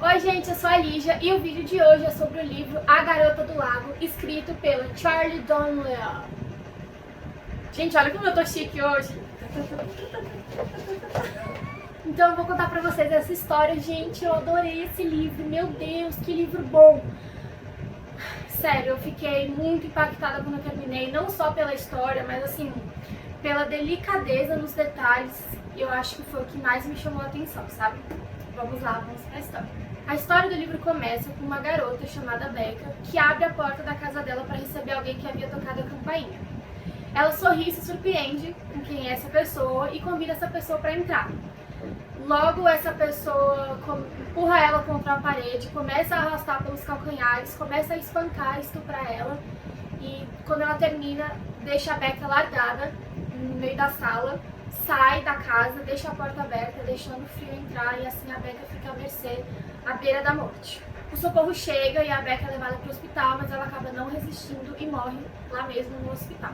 Oi gente, eu sou a Lígia e o vídeo de hoje é sobre o livro A Garota do Lago, escrito pelo Charlie Donlea. Gente, olha como eu tô chique hoje. Então eu vou contar pra vocês essa história. Gente, eu adorei esse livro, meu Deus, que livro bom. Sério, eu fiquei muito impactada quando eu terminei, não só pela história, mas assim, pela delicadeza nos detalhes. Eu acho que foi o que mais me chamou a atenção, sabe? Vamos lá, vamos pra história. A história do livro começa com uma garota chamada Becca que abre a porta da casa dela para receber alguém que havia tocado a campainha. Ela sorri e se surpreende com quem é essa pessoa e convida essa pessoa para entrar. Logo, essa pessoa empurra ela contra a parede, começa a arrastar pelos calcanhares, começa a espancar, estuprar ela e quando ela termina, deixa a Becca largada no meio da sala, sai da casa, deixa a porta aberta, deixando o frio entrar e assim a Becca fica à mercê, à beira da morte. O socorro chega e a Becca é levada para o hospital, mas ela acaba não resistindo e morre lá mesmo no hospital.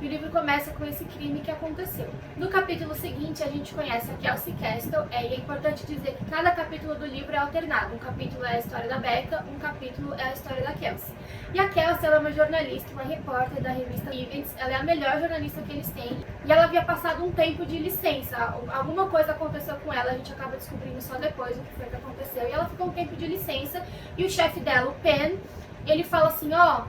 E o livro começa com esse crime que aconteceu. No capítulo seguinte, a gente conhece a Kelsey Castle, e é importante dizer que cada capítulo do livro é alternado. Um capítulo é a história da Becca, um capítulo é a história da Kelsey. E a Kelsey ela é uma jornalista, uma repórter da revista Events, ela é a melhor jornalista que eles têm. E ela havia passado um tempo de licença, alguma coisa aconteceu com ela, a gente acaba descobrindo só depois o que foi que aconteceu. E ela ficou um tempo de licença, e o chefe dela, o Penn, ele fala assim, lá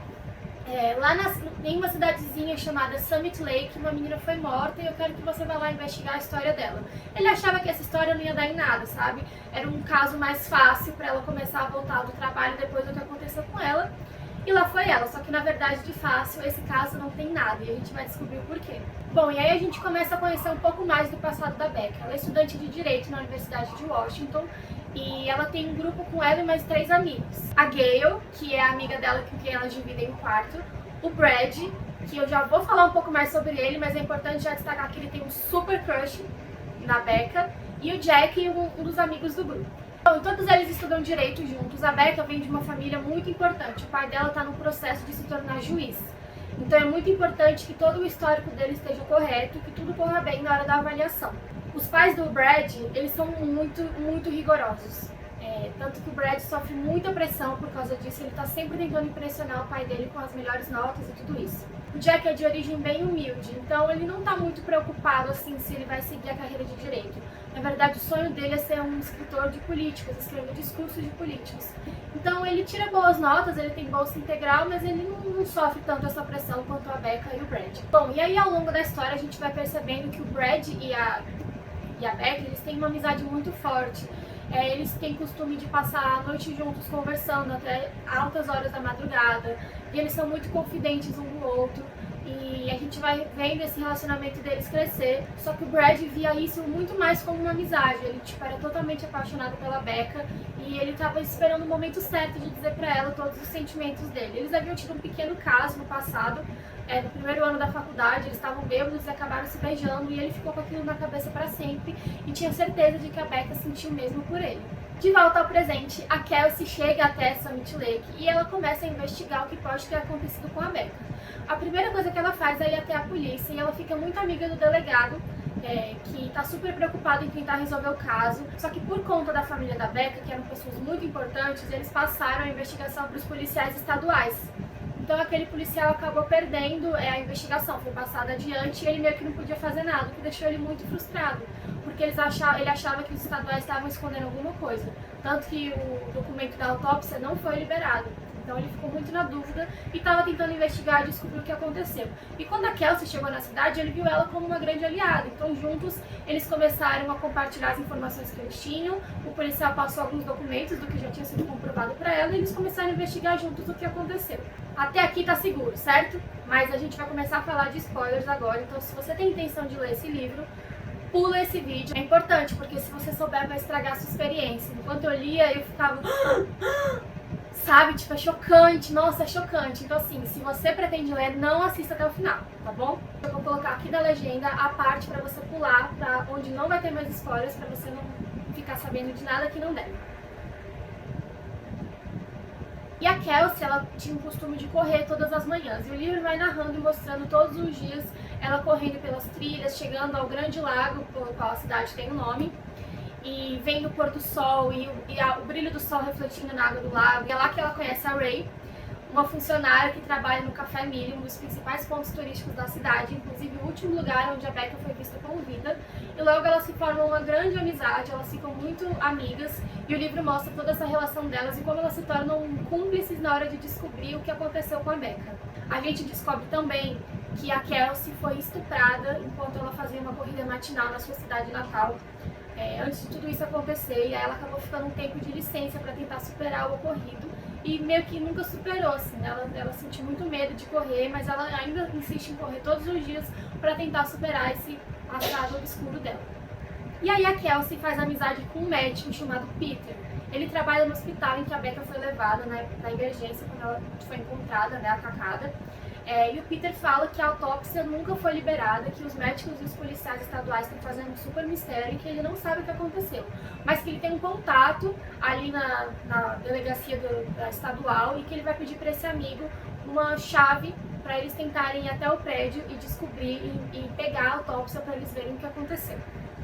em uma cidadezinha chamada Summit Lake, uma menina foi morta e eu quero que você vá lá investigar a história dela. Ele achava que essa história não ia dar em nada, sabe? Era um caso mais fácil para ela começar a voltar do trabalho depois do que aconteceu com ela. E lá foi ela, só que na verdade de fácil esse caso não tem nada e a gente vai descobrir o porquê. Bom, e aí a gente começa a conhecer um pouco mais do passado da Becca. Ela é estudante de Direito na Universidade de Washington e ela tem um grupo com ela e mais 3 amigos. A Gayle, que é a amiga dela com quem elas dividem o quarto. O Brad, que eu já vou falar um pouco mais sobre ele, mas é importante já destacar que ele tem um super crush na Becca. E o Jack, um dos amigos do grupo. Bom, todos eles estudam direito juntos. A Becca vem de uma família muito importante. O pai dela está no processo de se tornar juiz. Então é muito importante que todo o histórico dele esteja correto, que tudo corra bem na hora da avaliação. Os pais do Brad, eles são muito rigorosos. Tanto que o Brad sofre muita pressão por causa disso, ele está sempre tentando impressionar o pai dele com as melhores notas e tudo isso. O Jack é de origem bem humilde, então ele não está muito preocupado assim se ele vai seguir a carreira de direito. Na verdade, o sonho dele é ser um escritor de políticos, escrever discursos de políticos. Então ele tira boas notas, ele tem bolsa integral, mas ele não sofre tanto essa pressão quanto a Becca e o Brad. Bom, e aí ao longo da história a gente vai percebendo que o Brad e a Becca, eles têm uma amizade muito forte. Eles têm costume de passar a noite juntos conversando até altas horas da madrugada. E eles são muito confidentes um do outro. E a gente vai vendo esse relacionamento deles crescer. Só que o Brad via isso muito mais como uma amizade. Ele era totalmente apaixonado pela Becca. E ele estava esperando o momento certo de dizer pra ela todos os sentimentos dele. Eles haviam tido um pequeno caso no passado. No primeiro ano da faculdade, eles estavam bêbados e acabaram se beijando e ele ficou com aquilo na cabeça para sempre e tinha certeza de que a Becca sentiu o mesmo por ele. De volta ao presente, a Kelsey chega até Summit Lake e ela começa a investigar o que pode ter acontecido com a Becca. A primeira coisa que ela faz é ir até a polícia e ela fica muito amiga do delegado, que está super preocupado em tentar resolver o caso. Só que por conta da família da Becca, que eram pessoas muito importantes, eles passaram a investigação para os policiais estaduais. Então aquele policial acabou perdendo a investigação, foi passada adiante e ele meio que não podia fazer nada, o que deixou ele muito frustrado, porque ele achava que os estaduais estavam escondendo alguma coisa, tanto que o documento da autópsia não foi liberado. Então ele ficou muito na dúvida e estava tentando investigar e descobrir o que aconteceu. E quando a Kelsey chegou na cidade, ele viu ela como uma grande aliada. Então juntos eles começaram a compartilhar as informações que eles tinham, o policial passou alguns documentos do que já tinha sido comprovado para ela e eles começaram a investigar juntos o que aconteceu. Até aqui tá seguro, certo? Mas a gente vai começar a falar de spoilers agora, então se você tem intenção de ler esse livro, pula esse vídeo. É importante, porque se você souber vai estragar a sua experiência. Enquanto eu lia, eu ficava... Sabe? Tipo, é chocante. Nossa, é chocante. Então, assim, se você pretende ler, não assista até o final, tá bom? Eu vou colocar aqui na legenda a parte pra você pular, pra onde não vai ter mais spoilers, pra você não ficar sabendo de nada que não deve. E a Kelsey, ela tinha o costume de correr todas as manhãs. E o livro vai narrando e mostrando todos os dias ela correndo pelas trilhas, chegando ao grande lago, pelo qual a cidade tem o nome. e vendo o pôr do sol o brilho do sol refletindo na água do lago. E é lá que ela conhece a Ray, uma funcionária que trabalha no Café Millie, um dos principais pontos turísticos da cidade, inclusive o último lugar onde a Becca foi vista com vida. E logo elas se formam uma grande amizade, elas ficam muito amigas e o livro mostra toda essa relação delas e como elas se tornam cúmplices na hora de descobrir o que aconteceu com a Becca. A gente descobre também que a Kelsey foi estuprada enquanto ela fazia uma corrida matinal na sua cidade natal. Antes de tudo isso acontecer, e aí ela acabou ficando um tempo de licença para tentar superar o ocorrido e meio que nunca superou, assim, ela sentiu muito medo de correr, mas ela ainda insiste em correr todos os dias para tentar superar esse passado obscuro dela. E aí a Kelsey faz amizade com um médico chamado Peter. Ele trabalha no hospital em que a Becca foi levada na emergência quando ela foi encontrada, atacada. E o Peter fala que a autópsia nunca foi liberada, que os médicos e os policiais estaduais estão fazendo um super mistério e que ele não sabe o que aconteceu. Mas que ele tem um contato ali na delegacia da estadual e que ele vai pedir para esse amigo uma chave para eles tentarem ir até o prédio e descobrir e pegar a autópsia para eles verem o que aconteceu.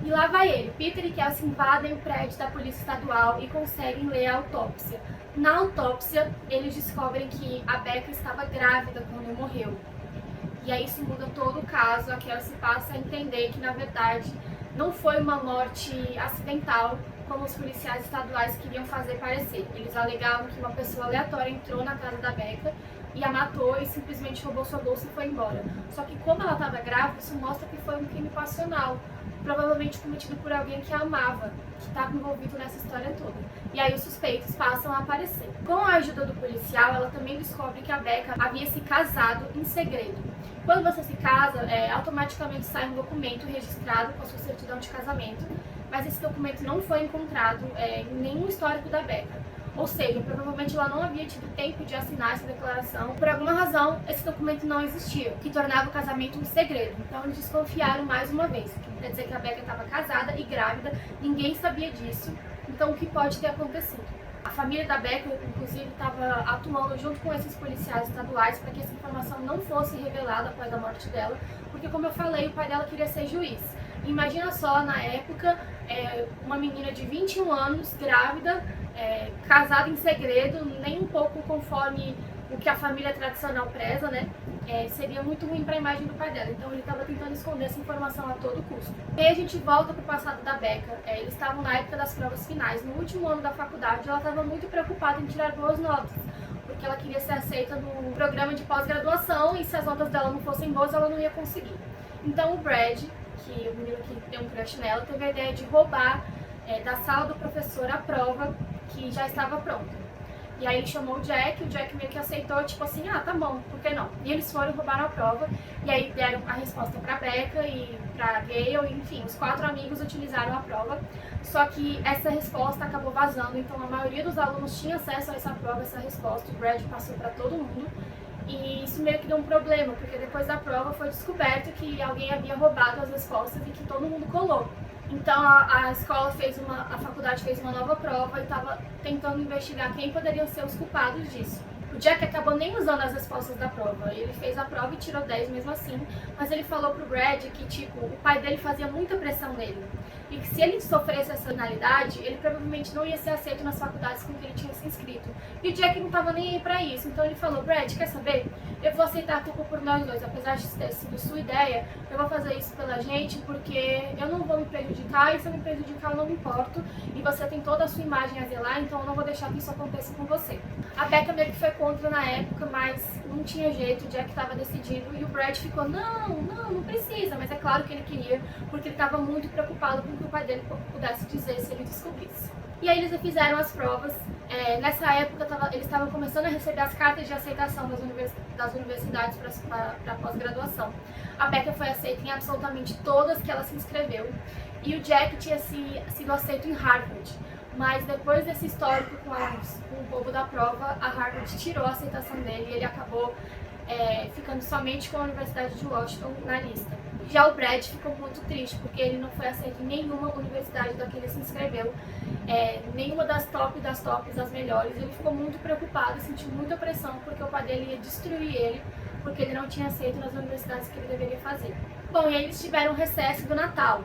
E lá vai ele, Peter e Kelsey invadem o prédio da polícia estadual e conseguem ler a autópsia. Na autópsia, eles descobrem que a Becca estava grávida quando morreu. E aí isso muda todo o caso, a Kelsey passa a entender que, na verdade, não foi uma morte acidental, como os policiais estaduais queriam fazer parecer. Eles alegavam que uma pessoa aleatória entrou na casa da Becca e a matou e simplesmente roubou sua bolsa e foi embora. Só que como ela estava grávida, isso mostra que foi um crime passional, provavelmente cometido por alguém que a amava, que estava envolvido nessa história toda. E aí os suspeitos passam a aparecer. Com a ajuda do policial, ela também descobre que a Becca havia se casado em segredo. Quando você se casa, automaticamente sai um documento registrado com a sua certidão de casamento, mas esse documento não foi encontrado em nenhum histórico da Becca. Ou seja, provavelmente ela não havia tido tempo de assinar essa declaração. Por alguma razão, esse documento não existia, o que tornava o casamento um segredo. Então eles desconfiaram mais uma vez. Quer dizer que a Becca estava casada e grávida, ninguém sabia disso. Então o que pode ter acontecido? A família da Becca, inclusive, estava atuando junto com esses policiais estaduais para que essa informação não fosse revelada após a morte dela, porque, como eu falei, o pai dela queria ser juiz. Imagina só, na época, uma menina de 21 anos, grávida, casada em segredo, nem um pouco conforme o que a família tradicional preza, seria muito ruim para a imagem do pai dela. Então ele estava tentando esconder essa informação a todo custo. E aí a gente volta para o passado da Becca. Eles estavam na época das provas finais. No último ano da faculdade, ela estava muito preocupada em tirar boas notas, porque ela queria ser aceita no programa de pós-graduação e se as notas dela não fossem boas, ela não ia conseguir. Então o Brad, que o menino que tem um crush nela, teve a ideia de roubar da sala do professor a prova que já estava pronta. E aí ele chamou o Jack meio que aceitou, tipo assim, tá bom, por que não? E eles foram roubar a prova, e aí deram a resposta pra Becca e pra Gale, enfim, os 4 amigos utilizaram a prova, só que essa resposta acabou vazando, então a maioria dos alunos tinha acesso a essa prova, essa resposta, o Brad passou pra todo mundo, e isso meio que deu um problema, porque depois da prova foi descoberto que alguém havia roubado as respostas e que todo mundo colou. Então a faculdade fez uma nova prova e estava tentando investigar quem poderiam ser os culpados disso. O Jack acabou nem usando as respostas da prova, ele fez a prova e tirou 10 mesmo assim, mas ele falou pro Brad que, tipo, o pai dele fazia muita pressão nele, e que se ele sofresse essa penalidade, ele provavelmente não ia ser aceito nas faculdades com que ele tinha se inscrito. E o Jack não tava nem aí pra isso, então ele falou, Brad, quer saber? Eu vou aceitar a culpa por nós dois, apesar de ter sido sua ideia, eu vou fazer isso pela gente, porque eu não vou me prejudicar, e se eu me prejudicar eu não me importo, e você tem toda a sua imagem a zelar, então eu não vou deixar que isso aconteça com você. A Becca meio que foi contra na época, mas não tinha jeito, o Jack estava decidido, e o Brad ficou, não precisa, mas é claro que ele queria, porque ele estava muito preocupado com o que o pai dele pudesse dizer se ele descobrisse. E aí eles fizeram as provas. Nessa época eles estavam começando a receber as cartas de aceitação das universidades para pós-graduação. A Becca foi aceita em absolutamente todas que ela se inscreveu, e o Jack tinha sido aceito em Harvard. Mas depois desse histórico com o povo da prova, a Harvard tirou a aceitação dele e ele acabou ficando somente com a Universidade de Washington na lista. Já o Brad ficou muito triste, porque ele não foi aceito em nenhuma universidade da que ele se inscreveu, nenhuma das tops, das melhores. Ele ficou muito preocupado, sentiu muita pressão, porque o pai dele ia destruir ele, porque ele não tinha aceito nas universidades que ele deveria fazer. Bom, e aí eles tiveram um recesso do Natal.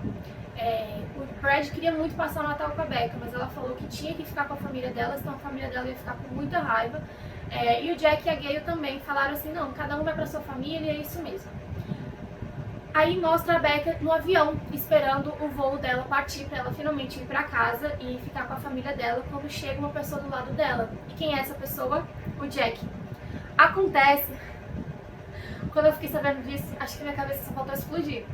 O Brad queria muito passar o Natal com a Becca, mas ela falou que tinha que ficar com a família dela, senão a família dela ia ficar com muita raiva. E o Jack e a Gale também falaram assim, não, cada um vai pra sua família, é isso mesmo. Aí mostra a Becca no avião, esperando o voo dela partir pra ela finalmente ir pra casa e ficar com a família dela, quando chega uma pessoa do lado dela. E quem é essa pessoa? O Jack. Acontece, quando eu fiquei sabendo disso, acho que minha cabeça só faltou explodir.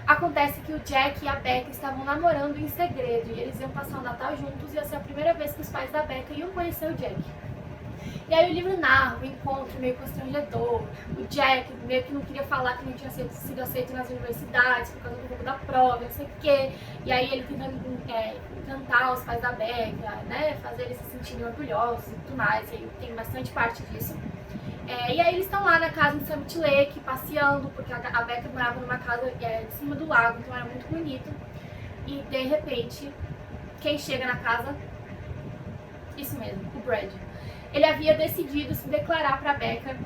Acontece que o Jack e a Becca estavam namorando em segredo e eles iam passar o Natal juntos e ia ser a primeira vez que os pais da Becca iam conhecer o Jack. E aí o livro narra o encontro meio constrangedor, o Jack meio que não queria falar que não tinha sido aceito nas universidades por causa do jogo da prova, não sei o quê. E aí ele tentando encantar os pais da Becca, né, fazer eles se sentirem orgulhosos e tudo mais, e aí tem bastante parte disso. E aí eles estão lá na casa em Summit Lake, passeando, porque a Becca morava numa casa de cima do lago, então era muito bonito. E de repente, quem chega na casa? Isso mesmo, o Brad. Ele havia decidido se declarar pra Becca,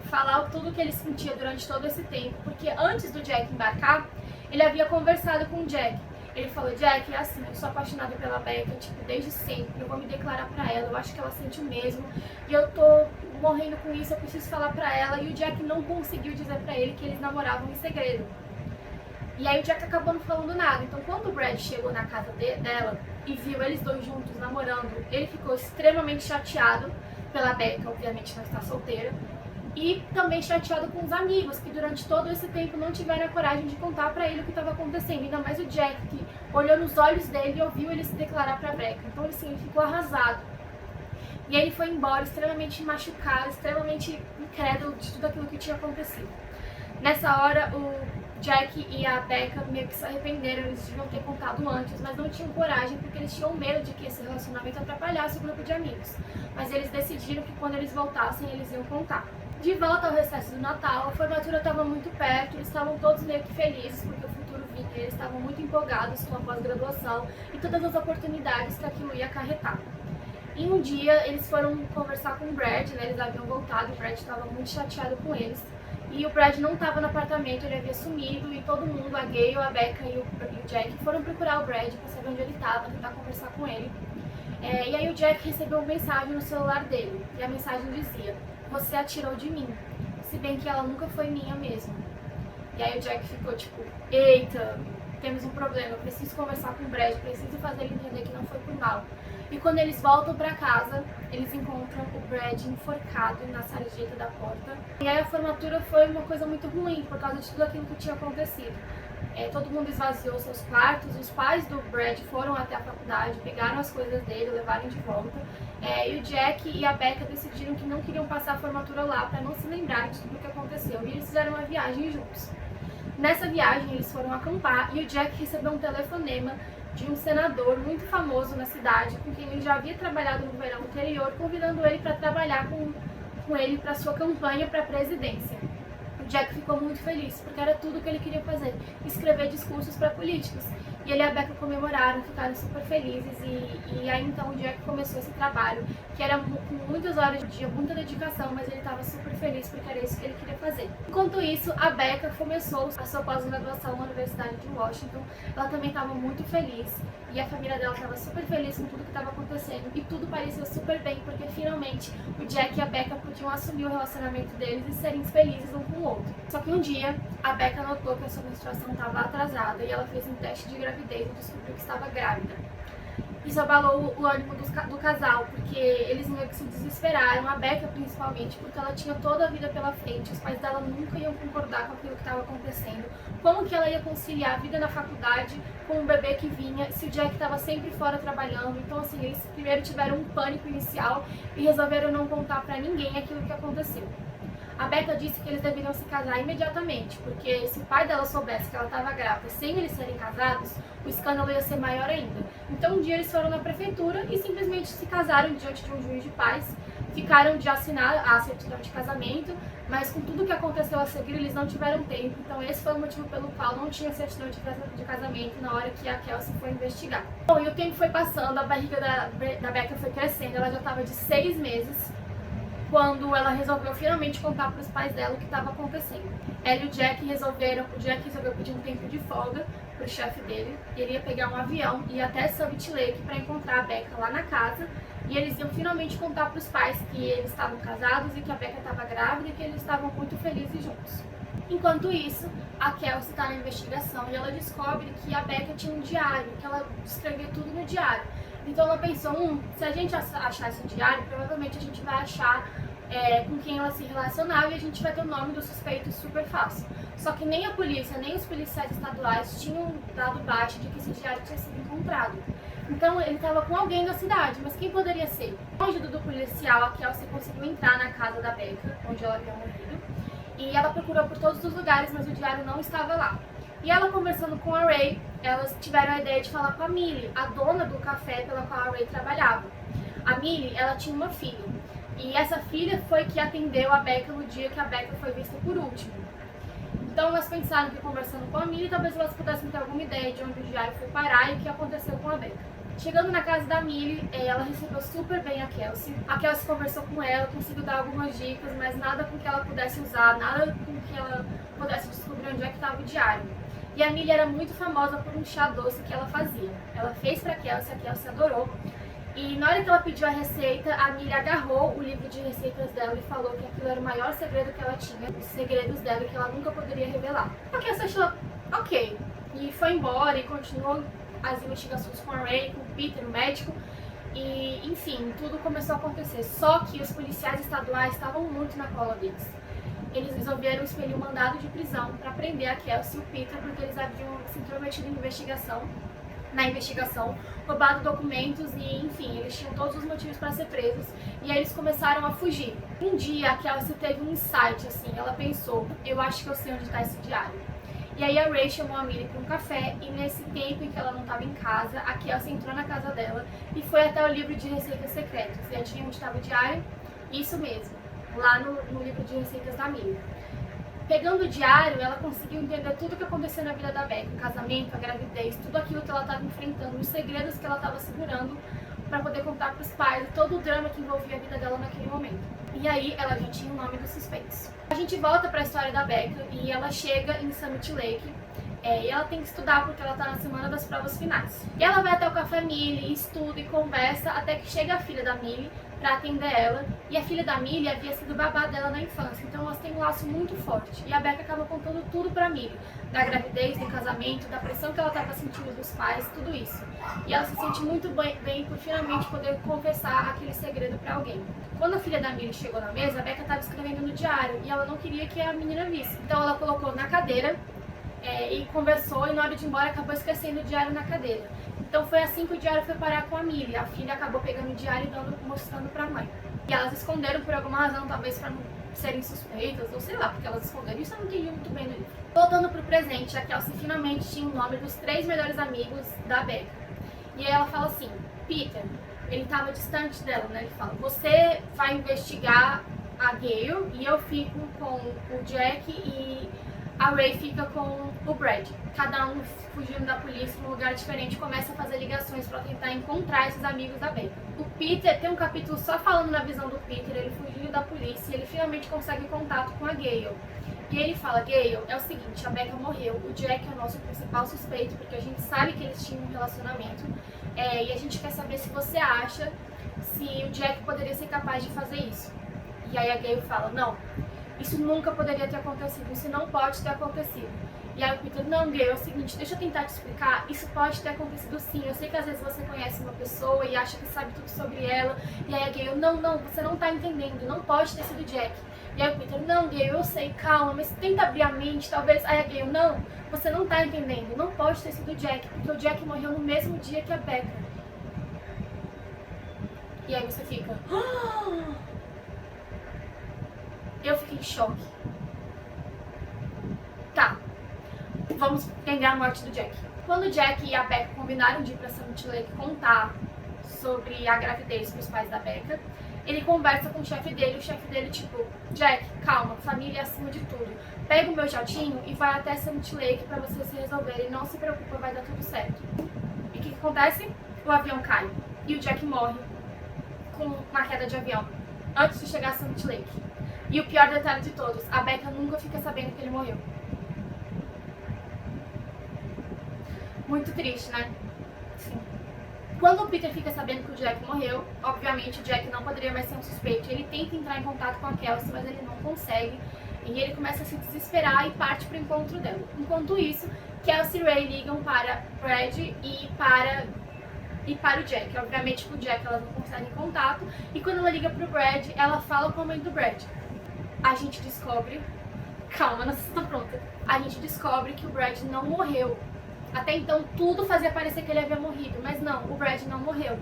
falar tudo o que ele sentia durante todo esse tempo, porque antes do Jack embarcar, ele havia conversado com o Jack. Ele falou, Jack, é assim, eu sou apaixonado pela Becca, tipo, desde sempre, eu vou me declarar pra ela, eu acho que ela sente o mesmo, e eu tô morrendo com isso, eu preciso falar pra ela, e o Jack não conseguiu dizer pra ele que eles namoravam em segredo. E aí o Jack acabou não falando nada, então quando o Brad chegou na casa dela e viu eles dois juntos namorando, ele ficou extremamente chateado pela Becca, obviamente não está solteira, e também chateado com os amigos, que durante todo esse tempo não tiveram a coragem de contar pra ele o que estava acontecendo, ainda mais o Jack, que olhou nos olhos dele e ouviu ele se declarar pra Becca, então assim, ele ficou arrasado. E ele foi embora extremamente machucado, extremamente incrédulo de tudo aquilo que tinha acontecido. Nessa hora, o Jack e a Becca meio que se arrependeram, eles deviam ter contado antes, mas não tinham coragem porque eles tinham medo de que esse relacionamento atrapalhasse o grupo de amigos. Mas eles decidiram que quando eles voltassem, eles iam contar. De volta ao recesso do Natal, a formatura estava muito perto, eles estavam todos meio que felizes porque o futuro vinha, eles estavam muito empolgados com a pós-graduação e todas as oportunidades que aquilo ia acarretar. E um dia eles foram conversar com o Brad, né, eles haviam voltado, o Brad estava muito chateado com eles. E o Brad não estava no apartamento, ele havia sumido e todo mundo, a Gale, a Becca e o Jack foram procurar o Brad para saber onde ele estava, tentar conversar com ele. E aí o Jack recebeu uma mensagem no celular dele e a mensagem dizia, você atirou de mim, se bem que ela nunca foi minha mesmo. E aí o Jack ficou tipo, eita, temos um problema, eu preciso conversar com o Brad, preciso fazer ele entender que não foi por mal. E quando eles voltam pra casa, eles encontram o Brad enforcado na sarjeta da porta. E aí a formatura foi uma coisa muito ruim, por causa de tudo aquilo que tinha acontecido. Todo mundo esvaziou seus quartos, os pais do Brad foram até a faculdade, pegaram as coisas dele, levaram de volta. E o Jack e a Becca decidiram que não queriam passar a formatura lá para não se lembrar de tudo o que aconteceu. E eles fizeram uma viagem juntos. Nessa viagem eles foram acampar e o Jack recebeu um telefonema de um senador muito famoso na cidade, com quem ele já havia trabalhado no verão anterior, convidando ele para trabalhar com ele para sua campanha para a presidência. O Jack ficou muito feliz, porque era tudo o que ele queria fazer, escrever discursos para políticos. E ele e a Becca comemoraram, ficaram super felizes e aí então o Jack começou esse trabalho, que era com muitas horas de dia, muita dedicação, mas ele estava super feliz porque era isso que ele queria fazer. Enquanto isso, a Becca começou a sua pós-graduação na Universidade de Washington, ela também estava muito feliz e a família dela estava super feliz com tudo que estava acontecendo e tudo parecia super bem, porque finalmente o Jack e a Becca podiam assumir o relacionamento deles e serem felizes um com o outro. Só que um dia, a Becca notou que a sua menstruação estava atrasada e ela fez um teste de gravidez e descobriu que estava grávida. Isso abalou o ânimo do casal, porque eles meio que se desesperaram, a Becca principalmente, porque ela tinha toda a vida pela frente, os pais dela nunca iam concordar com aquilo que estava acontecendo. Como que ela ia conciliar a vida na faculdade com um bebê que vinha, se o Jack estava sempre fora trabalhando? Então assim, eles primeiro tiveram um pânico inicial e resolveram não contar pra ninguém aquilo que aconteceu. A Becca disse que eles deveriam se casar imediatamente, porque se o pai dela soubesse que ela estava grávida sem eles serem casados, o escândalo ia ser maior ainda. Então um dia eles foram na prefeitura e simplesmente se casaram diante de um juiz de paz, ficaram de assinar a certidão de casamento, mas com tudo que aconteceu a seguir eles não tiveram tempo, então esse foi o motivo pelo qual não tinha certidão de casamento na hora que a Kelsey foi investigar. Bom, e o tempo foi passando, a barriga da Becca foi crescendo, ela já estava de 6 meses, quando ela resolveu finalmente contar para os pais dela o que estava acontecendo. Ela e o Jack resolveu pedir um tempo de folga pro chefe dele, ele ia pegar um avião e ir até Summit Lake para encontrar a Becca lá na casa, e eles iam finalmente contar para os pais que eles estavam casados e que a Becca estava grávida e que eles estavam muito felizes juntos. Enquanto isso, a Kelsey está na investigação e ela descobre que a Becca tinha um diário, que ela escrevia tudo no diário. Então ela pensou, se a gente achar esse diário, provavelmente a gente vai achar com quem ela se relacionava e a gente vai ter o nome do suspeito super fácil. Só que nem a polícia, nem os policiais estaduais tinham dado baixa de que esse diário tinha sido encontrado. Então ele estava com alguém da cidade, mas quem poderia ser? Com a ajuda do policial, a Kelsey conseguiu entrar na casa da Becca, onde ela havia morrido, e ela procurou por todos os lugares, mas o diário não estava lá. E ela conversando com a Ray, elas tiveram a ideia de falar com a Millie, a dona do café pela qual a Ray trabalhava. A Millie, ela tinha uma filha, e essa filha foi que atendeu a Becca no dia que a Becca foi vista por último. Então elas pensaram que conversando com a Millie, talvez elas pudessem ter alguma ideia de onde o diário foi parar e o que aconteceu com a Becca. Chegando na casa da Millie, ela recebeu super bem a Kelsey. A Kelsey conversou com ela, conseguiu dar algumas dicas, mas nada com que ela pudesse usar, nada com que ela pudesse descobrir onde é que estava o diário. E a Millie era muito famosa por um chá doce que ela fazia. Ela fez pra Kelsey, a Kelsey adorou. E na hora que ela pediu a receita, a Millie agarrou o livro de receitas dela e falou que aquilo era o maior segredo que ela tinha, os segredos dela que ela nunca poderia revelar. A Kelsey achou ok, e foi embora e continuou as investigações com a Ray, com o Peter, o médico, e enfim, tudo começou a acontecer. Só que os policiais estaduais estavam muito na cola deles. Eles resolveram expelir um mandado de prisão para prender a Kelsey e o Peter, porque eles haviam se intrometido na investigação, roubado documentos e, enfim, eles tinham todos os motivos para ser presos. E aí eles começaram a fugir. Um dia a Kelsey teve um insight, assim, ela pensou, eu acho que eu sei onde está esse diário. E aí a Ray chamou a Millie para um café e nesse tempo em que ela não estava em casa, a Kelsey entrou na casa dela e foi até o livro de receitas secretas. E adivinha onde estava o diário? Isso mesmo, lá no livro de receitas da Millie. Pegando o diário, ela conseguiu entender tudo o que aconteceu na vida da Becca, o casamento, a gravidez, tudo aquilo que ela estava enfrentando, os segredos que ela estava segurando para poder contar para os pais, todo o drama que envolvia a vida dela naquele momento. E aí ela já tinha o nome dos suspeitos. A gente volta para a história da Becca e ela chega em Summit Lake e ela tem que estudar porque ela está na semana das provas finais. E ela vai até o café Millie, estuda e conversa até que chega a filha da Millie para atender ela, e a filha da Millie havia sido babá dela na infância, então elas têm um laço muito forte. E a Becca acaba contando tudo pra Millie, da gravidez, do casamento, da pressão que ela estava sentindo dos pais, tudo isso. E ela se sente muito bem por finalmente poder confessar aquele segredo pra alguém. Quando a filha da Millie chegou na mesa, a Becca estava escrevendo no diário e ela não queria que a menina visse. Então ela colocou na cadeira e conversou, e na hora de ir embora acabou esquecendo o diário na cadeira. Então foi assim que o diário foi parar com a Millie. A filha acabou pegando o diário e mostrando pra mãe. E elas esconderam por alguma razão, talvez para não serem suspeitas, ou sei lá, porque elas esconderam. Isso eu não entendi muito bem no livro. Voltando pro presente, a Kelsey finalmente tinha o nome dos 3 melhores amigos da Becca. E aí ela fala assim, Peter, ele estava distante dela, né? Ele fala, você vai investigar a Gale e eu fico com o Jack e a Ray fica com o Brad. Cada um fugindo da polícia em um lugar diferente, começa a fazer ligações para tentar encontrar esses amigos da Becca. O Peter tem um capítulo só falando na visão do Peter, ele fugindo da polícia e ele finalmente consegue contato com a Gale. E ele fala, Gale, é o seguinte, a Becca morreu, o Jack é o nosso principal suspeito, porque a gente sabe que eles tinham um relacionamento, e a gente quer saber se você acha se o Jack poderia ser capaz de fazer isso. E aí a Gale fala, não, isso nunca poderia ter acontecido, isso não pode ter acontecido. E aí o Peter, não, Gale, é o seguinte, deixa eu tentar te explicar, isso pode ter acontecido sim, eu sei que às vezes você conhece uma pessoa e acha que sabe tudo sobre ela, e aí a Gale, não, você não tá entendendo, não pode ter sido Jack. E aí o Peter, não, Gale, eu sei, calma, mas tenta abrir a mente, talvez. Aí a Gale, não, você não tá entendendo, não pode ter sido Jack, porque o Jack morreu no mesmo dia que a Becca. E aí você fica, eu fiquei em choque. Tá, vamos pegar a morte do Jack. Quando o Jack e a Becca combinaram de ir pra Summit Lake contar sobre a gravidez pros pais da Becca, ele conversa com o chefe dele, tipo, Jack, calma, família é acima de tudo. Pega o meu jatinho e vai até Summit Lake pra vocês se resolverem, não se preocupa, vai dar tudo certo. E o que acontece? O avião cai e o Jack morre com uma queda de avião, antes de chegar a Summit Lake. E o pior detalhe de todos, a Becca nunca fica sabendo que ele morreu. Muito triste, né? Sim. Quando o Peter fica sabendo que o Jack morreu, obviamente o Jack não poderia mais ser um suspeito. Ele tenta entrar em contato com a Kelsey, mas ele não consegue. E ele começa a se desesperar e parte para o encontro dela. Enquanto isso, Kelsey e Ray ligam para Brad e para o Jack. Obviamente com o Jack elas não conseguem contato. E quando ela liga para o Brad, ela fala com a mãe do Brad. A gente descobre... Calma, não sei se tá pronta. A gente descobre que o Brad não morreu. Até então tudo fazia parecer que ele havia morrido, mas não, o Brad não morreu.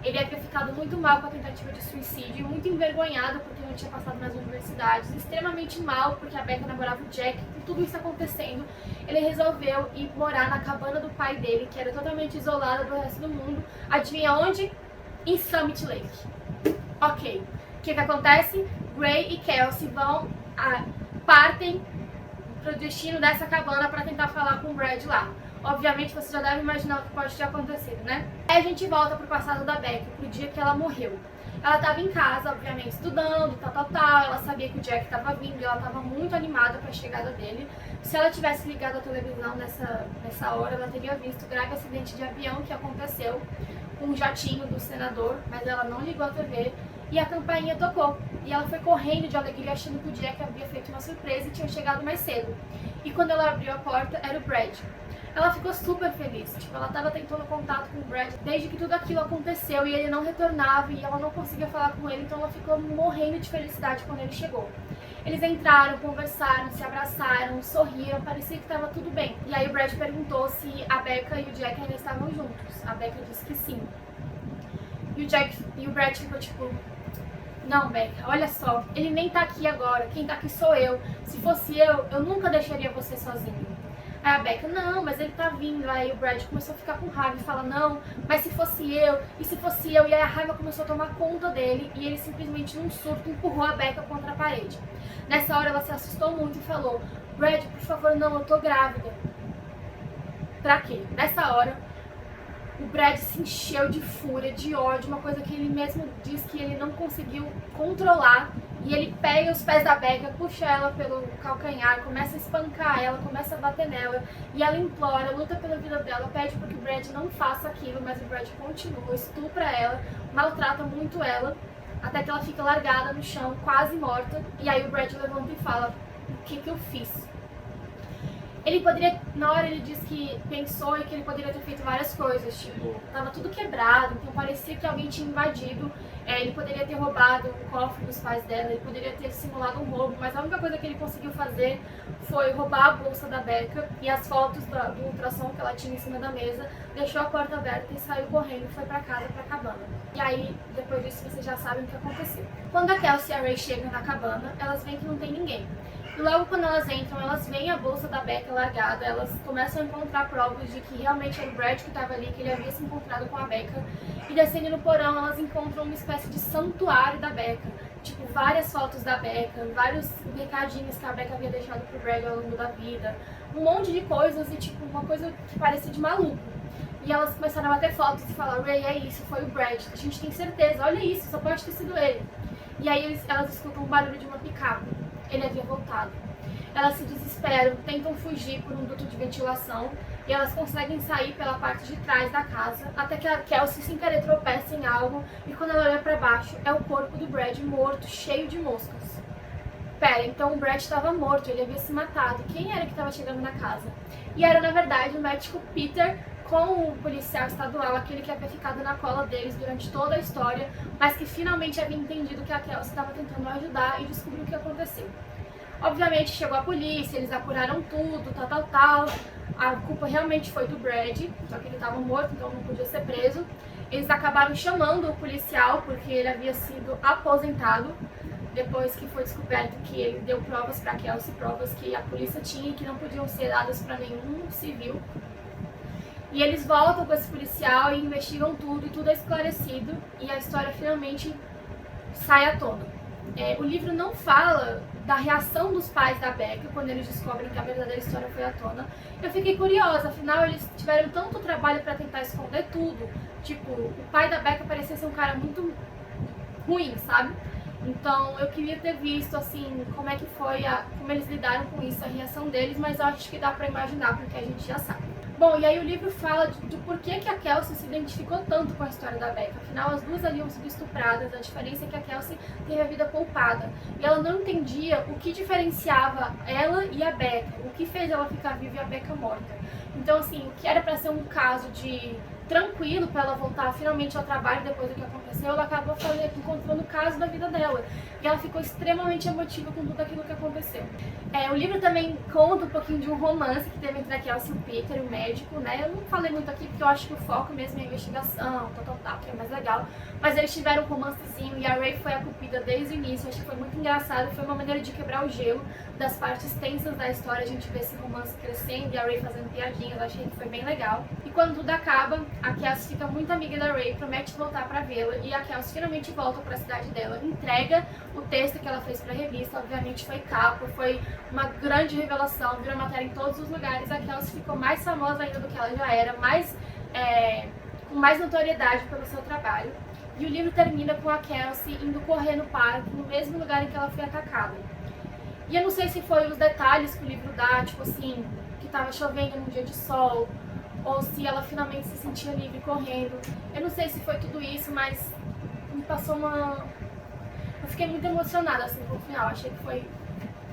Ele havia ficado muito mal com a tentativa de suicídio, muito envergonhado porque não tinha passado nas universidades, extremamente mal porque a Becca namorava o Jack, com tudo isso acontecendo, ele resolveu ir morar na cabana do pai dele, que era totalmente isolada do resto do mundo. Adivinha onde? Em Summit Lake. Ok, o que acontece? Ray e Kelsey partem pro destino dessa cabana para tentar falar com o Brad lá. Obviamente você já deve imaginar o que pode ter acontecido, né? Aí a gente volta pro passado da Becca, pro dia que ela morreu. Ela tava em casa, obviamente, estudando, ela sabia que o Jack tava vindo e ela tava muito animada com a chegada dele. Se ela tivesse ligado a televisão nessa hora, ela teria visto o grave acidente de avião que aconteceu com um jatinho do senador, mas ela não ligou a TV e a campainha tocou. E ela foi correndo de alegria, achando que o Jack havia feito uma surpresa e tinha chegado mais cedo. E quando ela abriu a porta, era o Brad. Ela ficou super feliz, ela tava tentando contato com o Brad desde que tudo aquilo aconteceu e ele não retornava e ela não conseguia falar com ele, então ela ficou morrendo de felicidade quando ele chegou. Eles entraram, conversaram, se abraçaram, sorriram, parecia que estava tudo bem. E aí o Brad perguntou se a Becca e o Jack ainda estavam juntos. A Becca disse que sim. E o Brad ficou tipo... Não, Becca, olha só, ele nem tá aqui agora, quem tá aqui sou eu. Se fosse eu nunca deixaria você sozinho. Aí a Becca, não, mas ele tá vindo. Aí o Brad começou a ficar com raiva e fala, não, mas se fosse eu, e se fosse eu? E aí a raiva começou a tomar conta dele e ele simplesmente num surto empurrou a Becca contra a parede. Nessa hora ela se assustou muito e falou, Brad, por favor, não, eu tô grávida. Pra quê? Nessa hora, o Brad se encheu de fúria, de ódio, uma coisa que ele mesmo diz que ele não conseguiu controlar. E ele pega os pés da Becca, puxa ela pelo calcanhar, começa a espancar ela, começa a bater nela. E ela implora, luta pela vida dela, pede para que o Brad não faça aquilo, mas o Brad continua, estupra ela, maltrata muito ela, até que ela fica largada no chão, quase morta. E aí o Brad levanta e fala, o que eu fiz? Ele poderia, na hora ele diz que pensou e que ele poderia ter feito várias coisas, tipo, tava tudo quebrado, então parecia que alguém tinha invadido, ele poderia ter roubado o cofre dos pais dela, ele poderia ter simulado um roubo, mas a única coisa que ele conseguiu fazer foi roubar a bolsa da Becca e as fotos do ultrassom que ela tinha em cima da mesa, deixou a porta aberta e saiu correndo e foi pra casa, pra cabana. E aí, depois disso, vocês já sabem o que aconteceu. Quando a Kelsey e a Ray chegam na cabana, elas veem que não tem ninguém. E logo quando elas entram, elas veem a bolsa da Becca largada, elas começam a encontrar provas de que realmente era o Brad que estava ali, que ele havia se encontrado com a Becca. E descendo no porão, elas encontram uma espécie de santuário da Becca. Tipo, várias fotos da Becca, vários recadinhos que a Becca havia deixado pro Brad ao longo da vida. Um monte de coisas e tipo, uma coisa que parecia de maluco. E elas começaram a bater fotos e falar, Ray, é isso, foi o Brad, a gente tem certeza, olha isso, só pode ter sido ele. E aí elas escutam o barulho de uma picape. Ele havia voltado. Elas se desesperam, tentam fugir por um duto de ventilação e elas conseguem sair pela parte de trás da casa, até que a Kelsey sem querer tropeça em algo e quando ela olha pra baixo é o corpo do Brad morto, cheio de moscas. Pera, então o Brad estava morto, ele havia se matado. Quem era que estava chegando na casa? E era na verdade o médico Peter com o policial estadual, aquele que havia ficado na cola deles durante toda a história, mas que finalmente havia entendido que a Kelsey estava tentando ajudar e descobriu o que aconteceu. Obviamente chegou a polícia, eles apuraram tudo, tal. A culpa realmente foi do Brad, só que ele estava morto, então não podia ser preso. Eles acabaram chamando o policial porque ele havia sido aposentado, depois que foi descoberto que ele deu provas para a Kelsey, provas que a polícia tinha e que não podiam ser dadas para nenhum civil. E eles voltam com esse policial e investigam tudo, e tudo é esclarecido, e a história finalmente sai à tona. O livro não fala da reação dos pais da Becca quando eles descobrem que a verdadeira história foi à tona. Eu fiquei curiosa, afinal eles tiveram tanto trabalho para tentar esconder tudo. Tipo, o pai da Becca parecia ser um cara muito ruim, sabe? Então eu queria ter visto assim como é que foi, como eles lidaram com isso, a reação deles, mas eu acho que dá pra imaginar porque a gente já sabe. Bom, e aí o livro fala do porquê que a Kelsey se identificou tanto com a história da Becca. Afinal, as duas haviam sido estupradas, a diferença é que a Kelsey teve a vida poupada. E ela não entendia o que diferenciava ela e a Becca, o que fez ela ficar viva e a Becca morta. Então, assim, o que era para ser um caso de tranquilo para ela voltar finalmente ao trabalho depois do que aconteceu, ela acabou encontrando o caso da vida dela. E ela ficou extremamente emotiva com tudo aquilo que aconteceu. O livro também conta um pouquinho de um romance que teve entre a Kelsey e o Peter, o médico, né? Eu não falei muito aqui porque eu acho que o foco mesmo é a investigação, tal, que é mais legal. Mas eles tiveram um romancezinho e a Ray foi a cupida desde o início. Eu acho que foi muito engraçado, foi uma maneira de quebrar o gelo das partes tensas da história. A gente vê esse romance crescendo e a Ray fazendo piadinhas, eu achei que foi bem legal. E quando tudo acaba, a Kelsey fica muito amiga da Ray, promete voltar pra vê-la e a Kelsey finalmente volta pra cidade dela, entrega o texto que ela fez pra revista, obviamente foi capa, foi uma grande revelação, virou matéria em todos os lugares. A Kelsey ficou mais famosa ainda do que ela já era, com mais notoriedade pelo seu trabalho. E o livro termina com a Kelsey indo correr no parque, no mesmo lugar em que ela foi atacada. E eu não sei se foi os detalhes que o livro dá, tipo assim, que tava chovendo num dia de sol, ou se ela finalmente se sentia livre correndo. Eu não sei se foi tudo isso, mas me passou uma... Eu fiquei muito emocionada, assim, no final. Achei que foi...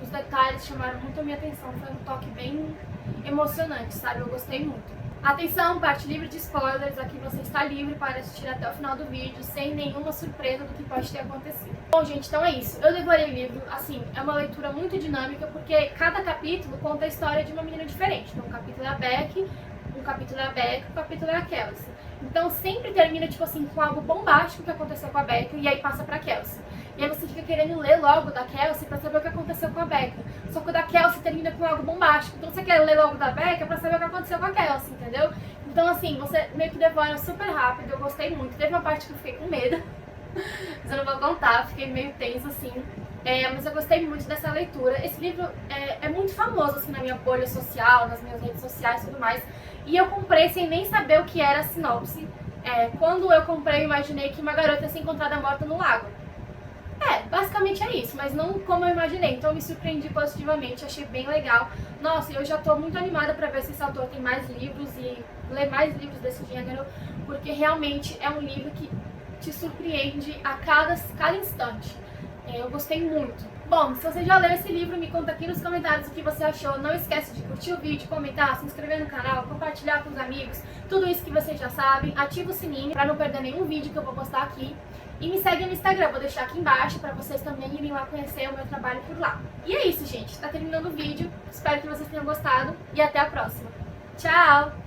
Os detalhes chamaram muito a minha atenção. Foi um toque bem emocionante, sabe? Eu gostei muito. Atenção, parte livre de spoilers. Aqui você está livre para assistir até o final do vídeo, sem nenhuma surpresa do que pode ter acontecido. Bom, gente, então é isso. Eu devorei o livro. Assim, é uma leitura muito dinâmica, porque cada capítulo conta a história de uma menina diferente. Então, um capítulo é a Becky, um capítulo é a Becca, um capítulo é a Kelsey. Então sempre termina, tipo assim, com algo bombástico que aconteceu com a Becca e aí passa pra Kelsey. E aí você fica querendo ler logo da Kelsey pra saber o que aconteceu com a Becca. Só que o da Kelsey termina com algo bombástico. Então você quer ler logo da Becca pra saber o que aconteceu com a Kelsey, entendeu? Então assim, você meio que devora super rápido, eu gostei muito. Teve uma parte que eu fiquei com medo, mas eu não vou contar, fiquei meio tensa assim. Mas eu gostei muito dessa leitura. Esse livro é muito famoso assim na minha bolha social, nas minhas redes sociais e tudo mais. E eu comprei sem nem saber o que era a sinopse. Quando eu comprei, eu imaginei que uma garota ia ser encontrada morta no lago. Basicamente é isso, mas não como eu imaginei. Então eu me surpreendi positivamente, achei bem legal. Nossa, eu já tô muito animada pra ver se esse autor tem mais livros e ler mais livros desse gênero, porque realmente é um livro que te surpreende a cada instante. Eu gostei muito. Bom, se você já leu esse livro, me conta aqui nos comentários o que você achou. Não esquece de curtir o vídeo, comentar, se inscrever no canal, compartilhar com os amigos. Tudo isso que vocês já sabem. Ativa o sininho para não perder nenhum vídeo que eu vou postar aqui. E me segue no Instagram, vou deixar aqui embaixo para vocês também irem lá conhecer o meu trabalho por lá. E é isso, gente. Tá terminando o vídeo. Espero que vocês tenham gostado e até a próxima. Tchau!